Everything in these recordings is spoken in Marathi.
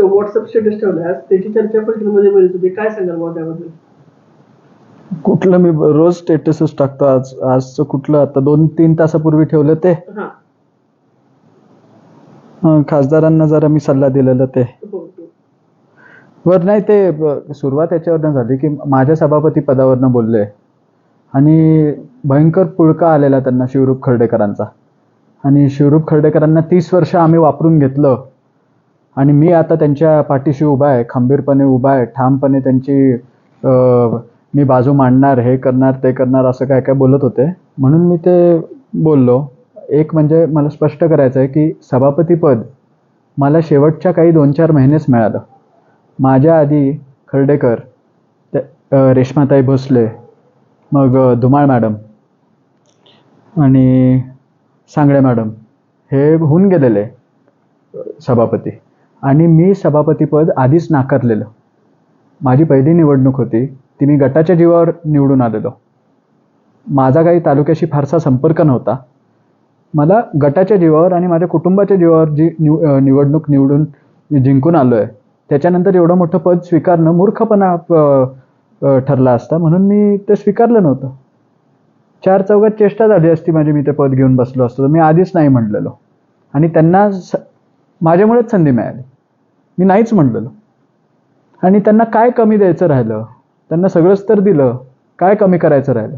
व्हॉट्सअप स्टेटस ठेवलाय, त्याची चर्चा पलटणमध्ये बरीच होती, काय सांगाल बुवा त्याबद्दल? कुठलं मी रोज स्टेटसच टाकतो. आजचं कुठलं आता 2-3 तासापूर्वी ठेवलं ते हा. खासदारांना जरा मी सल्ला दिलेला ते हो. वर नाही ते सुरुवात याच्यावरनं झाली की माझ्या सभापती पदावरनं बोलले आणि भयंकर पुळका आलेला त्यांना शिवरूप खर्डेकरांचा. आणि शिवरूप खर्डेकरांना 30 वर्ष आम्ही वापरून घेतलं आणि मी आता त्यांच्या पाठीशी उभा आहे, खंबीरपणे उभा आहे, ठामपणे त्यांची मी बाजू मांडणार, हे करणार ते करणार असं काय काय बोलत होते. म्हणून मी ते बोललो. एक म्हणजे मला स्पष्ट करायचं आहे की सभापतीपद मला शेवटच्या काही 2-4 महिनेच मिळालं. माझ्या आधी खर्डेकर, रेश्माताई भोसले, मग धुमाळ मॅडम आणि सांगळे मॅडम हे होऊन गेलेले सभापती आणि मी सभापतीपद आधीच नाकारलेलं. माझी पहिली निवडणूक होती, ती मी गटाच्या जीवावर निवडून आलेलो. माझा काही तालुक्याशी फारसा संपर्क नव्हता. मला गटाच्या जीवावर आणि माझ्या कुटुंबाच्या जीवावर जी निवडणूक निवडून मी जिंकून आलो आहे, त्याच्यानंतर एवढं मोठं पद स्वीकारणं मूर्खपणा ठरला असता, म्हणून मी ते स्वीकारलं नव्हतं. 4 चौघात चेष्टा झाली असती माझी, मी ते पद घेऊन बसलो असतो. मी आधीच नाही म्हणलेलो आणि त्यांना माझ्यामुळेच संधी मिळाली. मी नाहीच म्हणलेलो आणि त्यांना काय कमी द्यायचं राहिलं? त्यांना सगळंच तर दिलं, काय कमी करायचं राहिलं?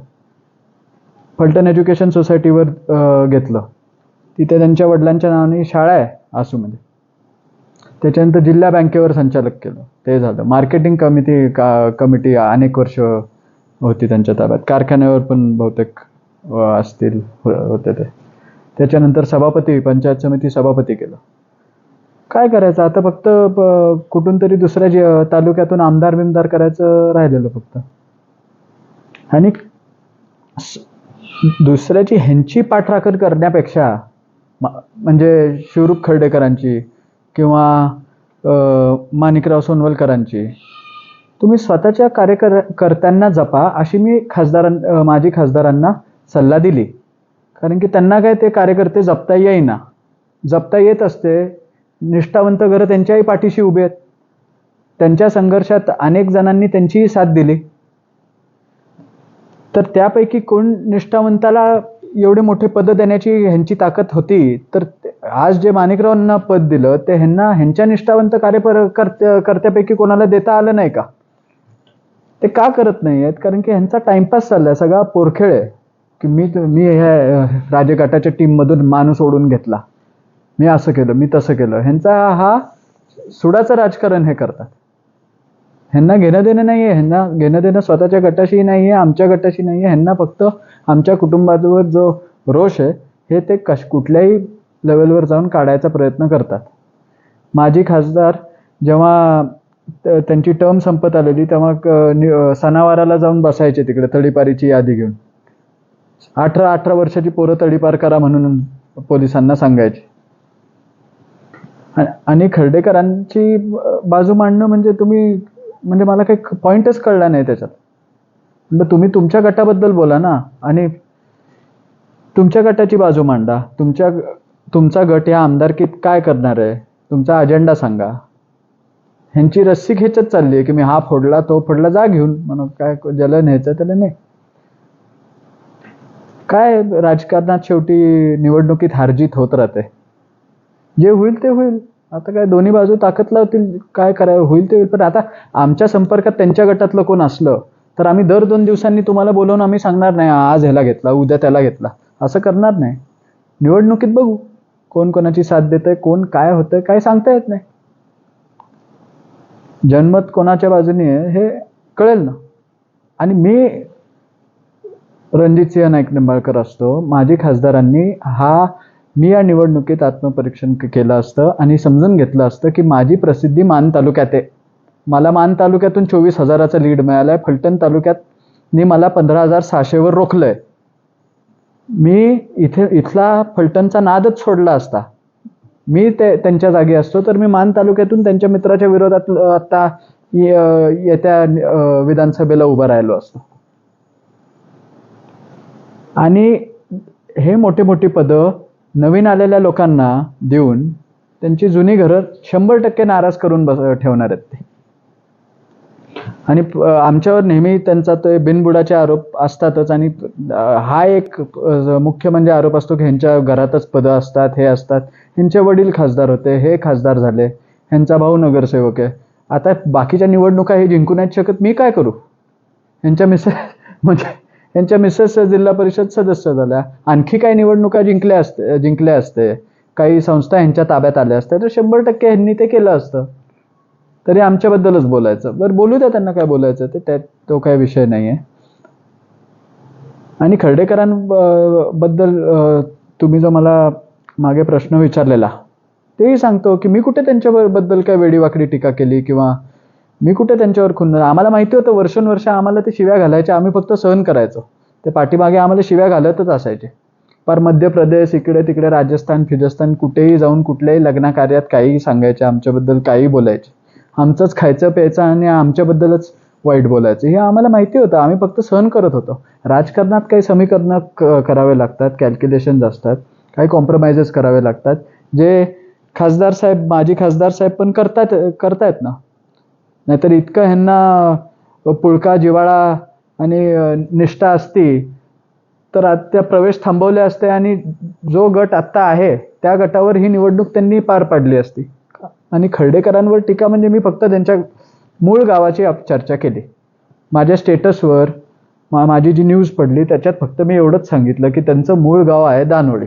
फलटण एज्युकेशन सोसायटीवर घेतलं, तिथे त्यांच्या वडिलांच्या नावाने शाळा आहे आसूमध्ये. त्याच्यानंतर जिल्हा बँकेवर संचालक केलं, ते झालं. मार्केटिंग कमिटी अनेक वर्ष होती त्यांच्या ताब्यात. कारखान्यावर पण बहुतेक असतील होते ते. त्याच्यानंतर सभापती, पंचायत समिती सभापती केलं. काय करायचं आता? फक्त कुठून तरी दुसऱ्या तालुक्यातून आमदार बिमदार करायचं राहिलेलं फक्त. आणि दुसऱ्याची ह्यांची पाठराखण करण्यापेक्षा म्हणजे शिवरूप खर्डेकरांची किंवा माणिकराव सोनवलकरांची तुम्ही स्वतःच्या कार्यकर्त्यांना जपा, अशी मी माजी खासदारांना सल्ला दिली. कारण की त्यांना काय ते कार्यकर्ते जपता येईना. जपता येत असते, निष्ठावंत घरं त्यांच्याही पाठीशी उभे आहेत. त्यांच्या संघर्षात अनेक जणांनी त्यांचीही साथ दिली. तर त्यापैकी कोण निष्ठावंताला एवढे मोठे पद देण्याची ह्यांची ताकद होती, तर आज जे माणिकरावांना पद दिलं ते ह्यांच्या निष्ठावंत कार्यकर्त्यापैकी कोणाला देता आलं नाही का? ते का करत नाही आहेत? कारण की ह्यांचा टाइमपास चाललाय, सगळा पोरखेळ आहे की मी ह्या राजगटाच्या टीममधून माणूस ओढून घेतला, मी असं केलं, मी तसं केलं. ह्यांचा हा सुडाचं राजकारण हे करतात. ह्यांना घेणं देणं नाही आहे. ह्यांना घेणं देणं स्वतःच्या गटाशी नाही आहे, आमच्या गटाशी नाही आहे. ह्यांना फक्त आमच्या कुटुंबावर जो रोष आहे हे ते कुठल्याही लेवलवर जाऊन काढायचा प्रयत्न करतात. माजी खासदार जेव्हा त्यांची टर्म संपत आलेली तेव्हा सणावाराला जाऊन बसायचे तिकडे तडीपारीची यादी घेऊन. 18 वर्षाची पोरं तडीपार करा म्हणून पोलिसांना सांगायचे. आणि खर्डेकरांची बाजू मांडणं म्हणजे मला काही पॉईंटच कळला नाही त्याच्यात. म्हणजे तुम्ही तुमच्या गटाबद्दल बोला ना आणि तुमच्या गटाची बाजू मांडा. तुमचा गट या आमदारकीत काय करणार आहे, तुमचा अजेंडा सांगा. ह्यांची रस्सी खेचत चालली आहे की मी हा फोडला तो फोडला, जा घेऊन म्हणून काय ज्याला न्यायचं त्याला नाही. काय राजकारणात शेवटी निवडणुकीत हारजीत होत राहते. जे होईल ते होईल. आता काय दोन्ही बाजू ताकद लावतील, काय करावं होईल ते होईल. पण आता आमच्या संपर्कात त्यांच्या गटातलं कोण असलं तर आम्ही दर 2 दिवसांनी तुम्हाला बोलवून आम्ही सांगणार नाही आज ह्याला घेतला उद्या त्याला घेतला, असं करणार नाही. निवडणुकीत बघू कोण कोणाची साथ देतंय, कोण काय होतंय, काय सांगता येत नाही. जनमत कोणाच्या बाजूने आहे हे कळेल ना. आणि मी रणजितसिंह नाईक निंबाळकर असतो, माजी खासदारांनी मी या निवडणुकीत आत्मपरीक्षण केलं असतं आणि समजून घेतलं असतं की माझी प्रसिद्धी मान तालुक्यात आहे. मला मान तालुक्यातून 24,000चा लीड मिळालाय. फलटण तालुक्यात मला 15,600वर रोखलंय. मी इथला फलटणचा नादच सोडला असता. मी त्यांच्या जागी असतो तर मी मान तालुक्यातून त्यांच्या मित्राच्या विरोधात आता येत्या विधानसभेला उभा राहिलो असतो. आणि हे मोठी मोठी पदं नवीन आलेल्या लोकांना देऊन त्यांची जुनी घरं 100% नाराज करून ठेवणार आहेत ते. आणि आमच्यावर नेहमी त्यांचा ते बिनबुडाचे आरोप असतातच. आणि हा एक मुख्य म्हणजे आरोप असतो की ह्यांच्या घरातच पदं असतात, हे असतात. ह्यांचे वडील खासदार होते, हे खासदार झाले, ह्यांचा भाऊ नगरसेवक आहे. आता बाकीच्या निवडणुका हे जिंकू नाहीत शकत, मी काय करू? ह्यांच्या मिसेस जिल्हा परिषद सदस्य झाल्या, आणखी काही निवडणुका जिंकल्या असते, काही संस्था ह्यांच्या ताब्यात आल्या असत्या, तर 100% ह्यांनी ते केलं असतं. तरी आमच्याबद्दलच बोलायचं. बरं, बोलू द्या, त्यांना काय बोलायचं ते, त्यात तो काही विषय नाही आहे. आणि खर्डेकरांबद्दल तुम्ही जो मला मागे प्रश्न विचारलेला, तेही सांगतो की मी कुठे त्यांच्याबद्दल काय वेडीवाकडी टीका केली किंवा मी कुठे त्यांच्यावर खुन्नस. आम्हाला माहिती होतं वर्षानुवर्ष आम्हाला ते शिव्या घालायचे, आम्ही फक्त सहन करायचो. ते पाठीमागे आम्हाला शिव्या घालतच असायचे. पर मध्य प्रदेश, इकडे तिकडे, राजस्थान फिजस्थान, कुठेही जाऊन कुठल्याही लग्नकार्यात काहीही सांगायचे, आमच्याबद्दल काहीही बोलायचे. आमचंच खायचं प्यायचं आणि आमच्याबद्दलच वाईट बोलायचं, हे आम्हाला माहिती होतं. आम्ही फक्त सहन करत होतो. राजकारणात काही समीकरणं करावे लागतात, कॅल्क्युलेशन्स असतात, काही कॉम्प्रोमाइजेस करावे लागतात, जे खासदार साहेब, माजी खासदार साहेब पण करतायत ना. नाहीतर इतकं ह्यांना पुळका जिव्हाळा आणि निष्ठा असती तर त्या प्रवेश थांबवले असते आणि जो गट आत्ता आहे त्या गटावर ही निवडणूक त्यांनी पार पाडली असती. आणि खर्डेकरांवर टीका म्हणजे मी फक्त त्यांच्या मूळ गावाची चर्चा केली. माझ्या स्टेटसवर माझी जी न्यूज पडली त्याच्यात फक्त मी एवढंच सांगितलं की त्यांचं मूळ गाव आहे दानोळी.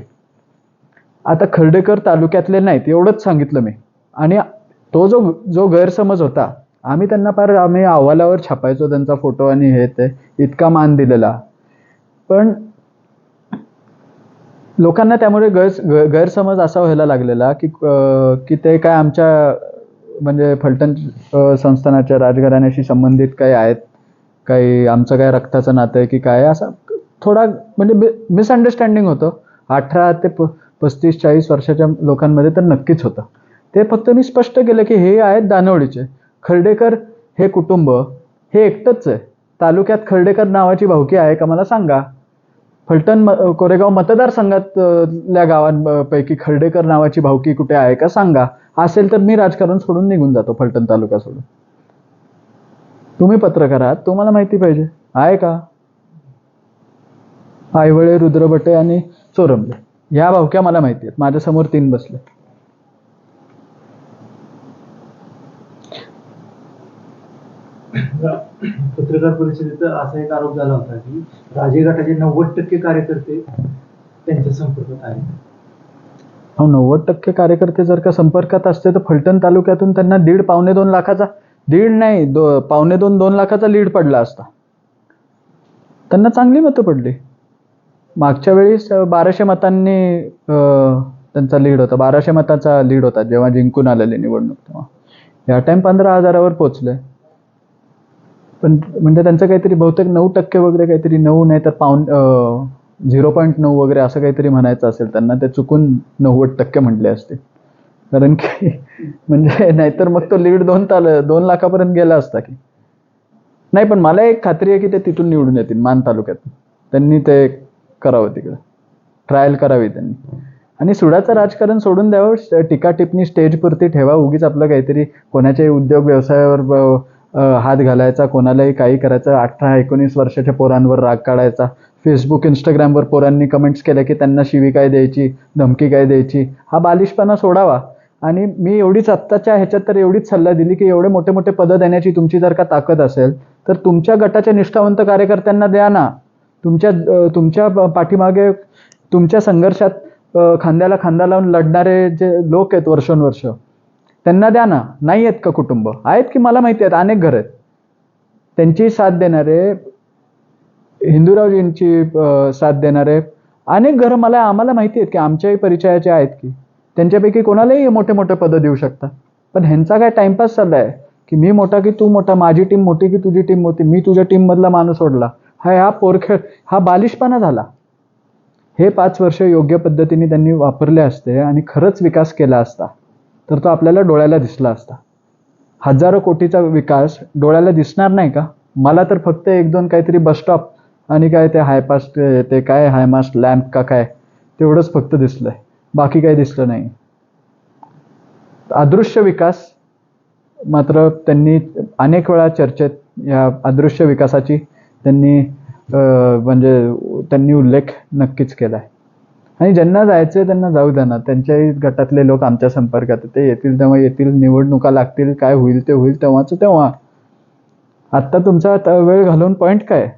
आता खर्डेकर तालुक्यातले नाहीत एवढंच सांगितलं मी. आणि तो जो गैरसमज होता, आम्ही अहवालावर छापायचो त्यांचा फोटो आणि हे ते, इतका मान दिलेला. पण लोकांना त्यामुळे गैरसमज असा व्हायला लागलेला की ते काय आमच्या म्हणजे फलटण संस्थानाच्या राजघराण्याशी संबंधित काही आहेत, काही आमचं काय रक्ताचं नातं आहे की काय, असा थोडा म्हणजे मिसअंडरस्टँडिंग होतं. 18 ते 35-40 वर्षाच्या लोकांमध्ये तर नक्कीच होतं. ते फक्त मी स्पष्ट केलं की हे आहेत दानोळीचे. खर्डेकर हे कुटुंब हे एकटंच आहे. तालुक्यात खर्डेकर नावाची भावकी आहे का मला सांगा. फलटण कोरेगाव मतदारसंघातल्या गावांपैकी खर्डेकर नावाची भावकी कुठे आहे का सांगा. असेल तर मी राजकारण सोडून निघून जातो, फलटण तालुका सोडून. तुम्ही पत्रकार आहात, तुम्हाला माहिती पाहिजे आहे का. आयवळे, रुद्रभटे आणि चोरमले ह्या भावक्या मला माहिती आहेत. माझ्यासमोर 3 बसले. पत्रकार परिषदेत असा एक आरोप झाला होता की राजे गटाचे 90% कार्यकर्ते त्यांच्या संपर्कात आहेत. 90% कार्यकर्ते जर का संपर्कात असते तर फलटण तालुक्यातून त्यांना 1.5-2 लाखाचा, 2 लाखाचा लीड पडला असता. त्यांना चांगली मतं पडली. मागच्या वेळेस 1200 मतांनी त्यांचा लीड होता, 1200 मताचा लीड होता जेव्हा जिंकून आलेले निवडणूक. तेव्हा या टाइम 15,000वर पोचले. पण म्हणजे त्यांचं काहीतरी बहुतेक 9% वगैरे काहीतरी, 9 नाही तर 0.9 वगैरे असं काहीतरी म्हणायचं असेल त्यांना. ते चुकून 90% म्हटले असते. कारण की म्हणजे नाहीतर मग तो लीड 2 लाखापर्यंत गेला असता की नाही. पण मला एक खात्री आहे की ते तिथून निवडून येतील मान तालुक्यातून. त्यांनी ते करावं, तिकडं ट्रायल करावी त्यांनी. आणि सुडाचं राजकारण सोडून द्यावं. टीका टिप्पणी स्टेजपुरती ठेवा. उगीच आपलं काहीतरी कोणाच्याही उद्योग व्यवसायावर हात घालायचा, कोणालाही काही करायचं, 18-19 वर्षाच्या पोरांवर राग काढायचा, फेसबुक इंस्टाग्रामवर पोरांनी कमेंट्स केल्या की त्यांना शिवी काय द्यायची, धमकी काय द्यायची, हा बालिशपणा सोडावा. आणि मी एवढीच आत्ताच्या ह्याच्यात तर एवढीच सल्ला दिली की एवढे मोठे मोठे पदं देण्याची तुमची जर का ताकद असेल तर तुमच्या गटाच्या निष्ठावंत कार्यकर्त्यांना द्या ना. तुमच्या पाठीमागे तुमच्या संघर्षात खांद्याला खांदा लावून लढणारे जे लोक आहेत वर्षानुवर्ष, त्यांना द्या ना. नाही आहेत का कुटुंब? आहेत की, मला माहिती आहेत, अनेक घर आहेत. त्यांची साथ देणारे, हिंदूरावजींची साथ देणारे अनेक घरं आम्हाला माहिती आहेत की आमच्याही परिचयाचे आहेत की त्यांच्यापैकी कोणालाही मोठे मोठे पदं देऊ शकता. पण ह्यांचा काय टाइमपास चाललाय की मी मोठा की तू मोठा, माझी टीम मोठी की तुझी टीम मोठी, मी तुझ्या टीम मधला माणूस सोडला, हा पोरखेळ, हा बालिशपणा झाला. हे 5 वर्ष योग्य पद्धतीने त्यांनी वापरले असते आणि खरंच विकास केला असता तर तो आपल्याला डोळ्याला दिसला असता. हजारो कोटीचा विकास डोळ्याला दिसणार नाही का? मला तर फक्त 1-2 काहीतरी बसस्टॉप आणि काय ते हायपास्ट, ते काय हायमास्ट लॅम्प का काय, तेवढंच फक्त दिसलंय, बाकी काही दिसलं नाही. अदृश्य विकास मात्र त्यांनी अनेक वेळा चर्चेत या अदृश्य विकासाची त्यांनी म्हणजे त्यांनी उल्लेख नक्कीच केला आहे. आणि ज्यांना जायचं त्यांना जाऊ द्या ना, त्यांच्याही गटातले लोक आमच्या संपर्कात आहेत. ते येतील तेव्हा येतील, निवडणुका लागतील, काय होईल ते होईल, तेव्हाच तेव्हा. आत्ता तुमचा वेळ घालवून पॉईंट काय?